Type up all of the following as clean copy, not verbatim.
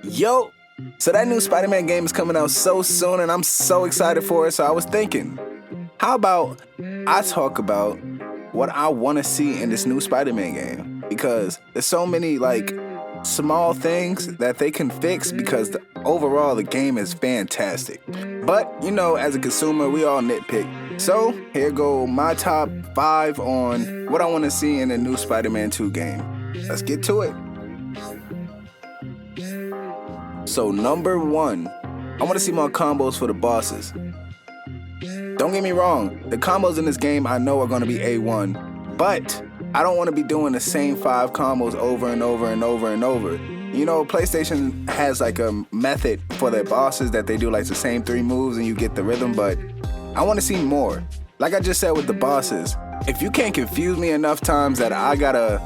Yo! So that new Spider-Man game is coming out so soon and I'm so excited for it, so I was thinking, how about I talk about what I want to see in this new Spider-Man game? Because there's so many small things that they can fix because overall the game is fantastic. But, as a consumer, we all nitpick. So, here go my top 5 on what I want to see in the new Spider-Man 2 game. Let's get to it. So, number 1, I want to see more combos for the bosses. Don't get me wrong, the combos in this game I know are going to be A1, but I don't want to be doing the same 5 combos over and over and over and over. PlayStation has a method for their bosses that they do the same 3 moves and you get the rhythm, but I want to see more. Like I just said with the bosses, if you can't confuse me enough times that I gotta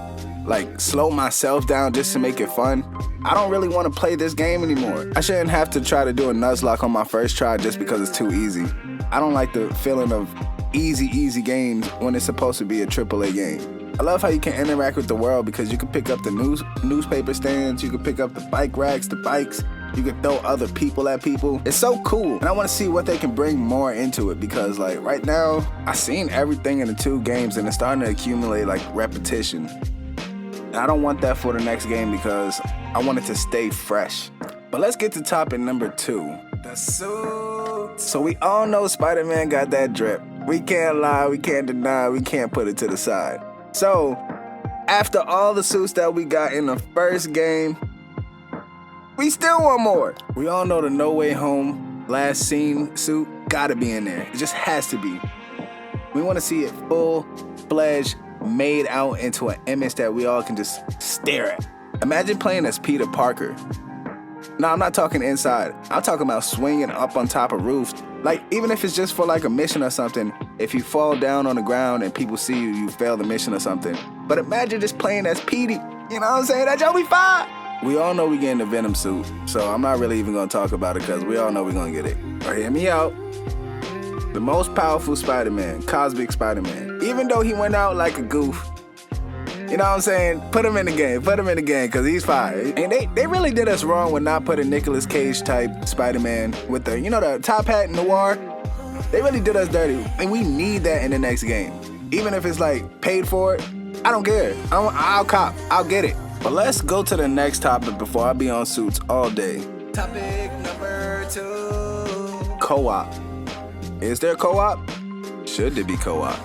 slow myself down just to make it fun, I don't really want to play this game anymore. I shouldn't have to try to do a Nuzlocke on my first try just because it's too easy. I don't like the feeling of easy games when it's supposed to be a AAA game. I love how you can interact with the world because you can pick up the newspaper stands, you can pick up the bike racks, the bikes, you can throw other people at people. It's so cool, and I want to see what they can bring more into it because right now, I've seen everything in the 2 games and it's starting to accumulate repetition. And I don't want that for the next game because I want it to stay fresh. But let's get to topic number 2, the suit. So we all know Spider-Man got that drip. We can't lie, we can't deny, we can't put it to the side. So, after all the suits that we got in the first game, we still want more. We all know the No Way Home last scene suit gotta be in there. It just has to be. We want to see it full-fledged, made out into an image that we all can just stare at. Imagine playing as Peter Parker. No, I'm not talking inside. I'm talking about swinging up on top of roofs. Even if it's just for a mission or something, if you fall down on the ground and people see you, you fail the mission or something. But imagine just playing as Petey. You know what I'm saying? That joke be fine. We all know we getting the Venom suit, so I'm not really even gonna talk about it because we all know we're gonna get it. But hear me out. The most powerful Spider-Man, Cosmic Spider-Man. Even though he went out like a goof, you know what I'm saying? Put him in the game, because he's fire. And they really did us wrong with not putting Nicolas Cage type Spider-Man with the top hat noir. They really did us dirty, and we need that in the next game. Even if it's paid for it, I don't care. I'll cop, I'll get it. But let's go to the next topic before I be on suits all day. Topic number 2. Co-op. Is there co-op? Should there be co-op?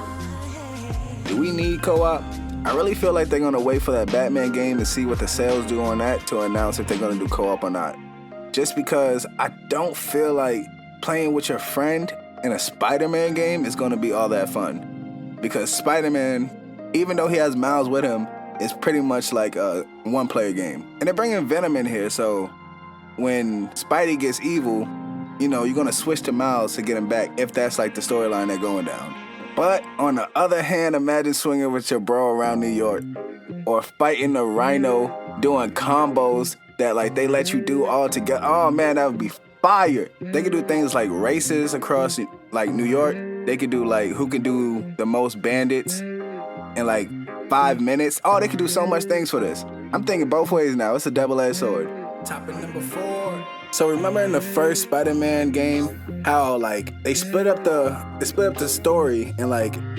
Do we need co-op? I really feel like they're gonna wait for that Batman game and see what the sales do on that to announce if they're gonna do co-op or not. Just because I don't feel like playing with your friend in a Spider-Man game is gonna be all that fun. Because Spider-Man, even though he has Miles with him, is pretty much like a one-player game. And they're bringing Venom in here, so when Spidey gets evil, you're gonna switch to Miles to get him back if that's the storyline they're going down. But on the other hand, imagine swinging with your bro around New York or fighting a rhino, doing combos that they let you do all together. Oh man, that would be fire. They could do things like races across New York. They could do who can do the most bandits in 5 minutes. Oh, they could do so much things for this. I'm thinking both ways now. It's a double-edged sword. Topic number 4. So remember in the first Spider-Man game how they split up the story and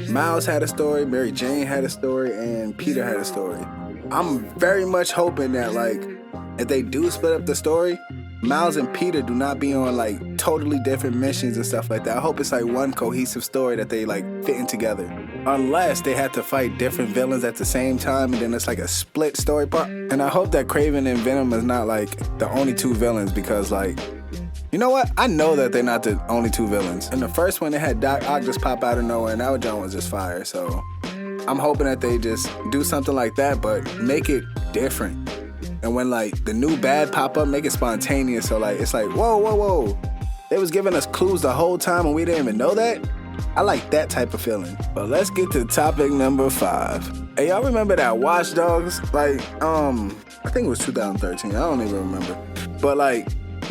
Miles had a story, Mary Jane had a story, and Peter had a story. I'm very much hoping that if they do split up the story, Miles and Peter do not be on totally different missions and stuff like that. I hope it's one cohesive story that they fitting together. Unless they have to fight different villains at the same time and then it's a split story part. And I hope that Kraven and Venom is not the only 2 villains because you know what? I know that they're not the only 2 villains. In the first one, they had Doc Ock just pop out of nowhere and that one was just fire. So I'm hoping that they just do something like that but make it different. And when the new bad pop up, make it spontaneous. So it's whoa. They was giving us clues the whole time and we didn't even know that. I like that type of feeling. But let's get to topic number 5. Hey, y'all remember that Watch Dogs? I think it was 2013. I don't even remember. But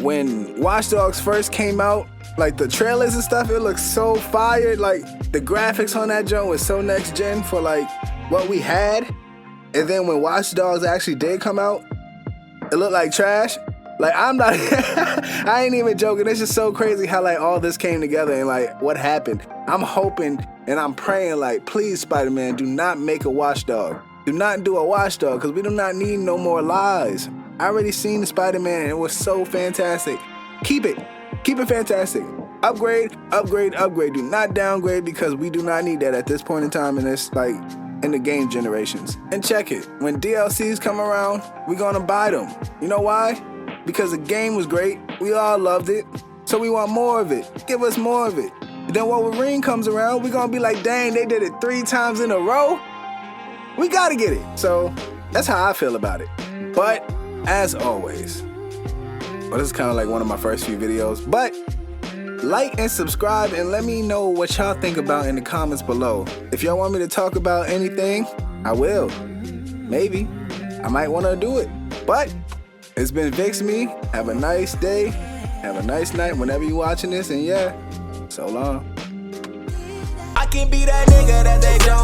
when Watch Dogs first came out, the trailers and stuff, it looked so fire. The graphics on that joint was so next gen for what we had. And then when Watch Dogs actually did come out, it looked like trash. Like, I'm not, I ain't even joking. It's just so crazy how like all this came together and like what happened. I'm hoping and I'm praying like, please, Spider-Man, do not make a watchdog. Do not do a watchdog because we do not need no more lies. I already seen the Spider-Man and it was so fantastic. Keep it fantastic. Upgrade, upgrade, upgrade. Do not downgrade because we do not need that at this point in time in this, like, in the game generations. And check it, when DLCs come around, we're gonna buy them. You know why? Because the game was great, we all loved it, so we want more of it. Give us more of it. And then when Wolverine comes around, we're gonna be like, dang, they did it 3 times in a row. We gotta get it. So that's how I feel about it. But as always, well, this is kind of like one of my first few videos, but like and subscribe and let me know what y'all think about in the comments below. If y'all want me to talk about anything, I will. Maybe. I might want to do it. But it's been Vix Me. Have a nice day. Have a nice night whenever you're watching this. And yeah, so long. I can be that nigga that they don't